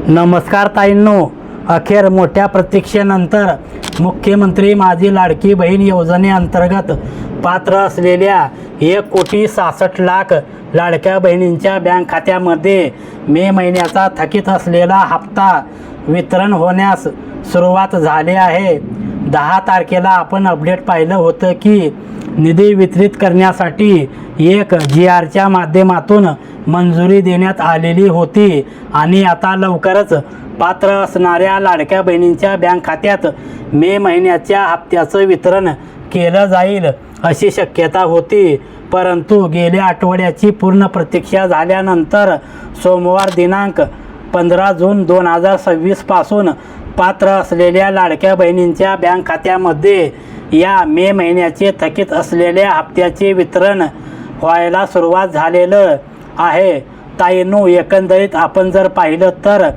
नमस्कार ताईंनो, अखेर मोठ्या प्रतीक्षेनंतर मुख्यमंत्री माझी लाडकी बहीण योजनेअंतर्गत पात्र असलेल्या 1,66,00,000 लाडक्या बहिणींच्या बँक खात्यामध्ये मे महिन्याचा थकीत असलेला हप्ता वितरण होण्यास सुरुवात झाली आहे। 10 तारखेला आपण अपडेट पाहिलं होतं की निधी वितरित करण्यासाठी एक GRच्या माध्यमातून मंजुरी देण्यात आलेली होती आणि आता लवकरच पात्र असणाऱ्या लाडक्या बहिणींच्या बँक खात्यात मे महिन्याच्या हप्त्याचं वितरण केलं जाईल अशी शक्यता होती। परंतु गेल्या आठवड्याची पूर्ण प्रतीक्षा झाल्यानंतर सोमवार दिनांक 15 जून 2026 पासून पात्र असलेल्या लाडक्या बहिणींच्या बँक खात्यामध्ये या मे महिन्याचे थकीत असलेल्या हप्त्याचे वितरण व्हायला सुरुवात झालेलं आहे। ताईंनो, एकंदरीत आपण जर पाहिलं तर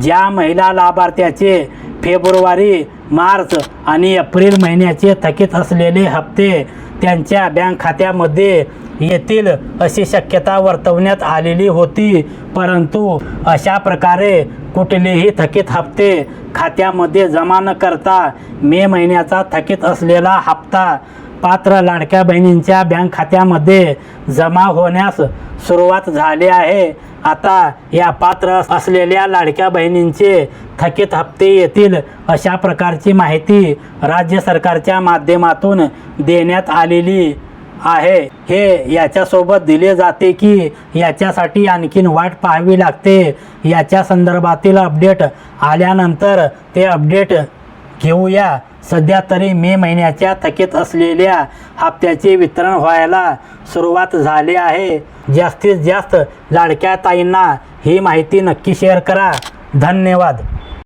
ज्या महिला लाभार्थ्याचे फेब्रुवारी, मार्च आणि एप्रिल महिन्याचे थकीत असलेले हप्ते त्यांच्या बँक खात्यामध्ये येतील अशी शक्यता वर्तवण्यात आलेली होती, परंतु अशा प्रकारे कुठलेही थकीत हप्ते खात्यामध्ये जमा न करता मे महिन्याचा थकीत असलेला हप्ता पात्र लाडक्या बहिणींच्या बँक खात्यामध्ये जमा होण्यास सुरुवात झाली आहे। आता या पात्र असलेल्या लाडक्या बहिणींचे थकीत हप्ते येतील अशा प्रकारची माहिती राज्य सरकारच्या माध्यमातून देण्यात आलेली आहे। हे याच्यासोबत दिले जाते की याच्यासाठी आणखीन वाट पाहावी लागते। याच्या संदर्भातील अपडेट आल्यानंतर ते अपडेट घेऊया। सध्या तरी मे महिन्याच्या थकीत असलेल्या हप्त्याचे वितरण व्हायला सुरुवात झाली आहे। जास्तीत जास्त लाडक्या ताईंना ही माहिती नक्की शेअर करा। धन्यवाद।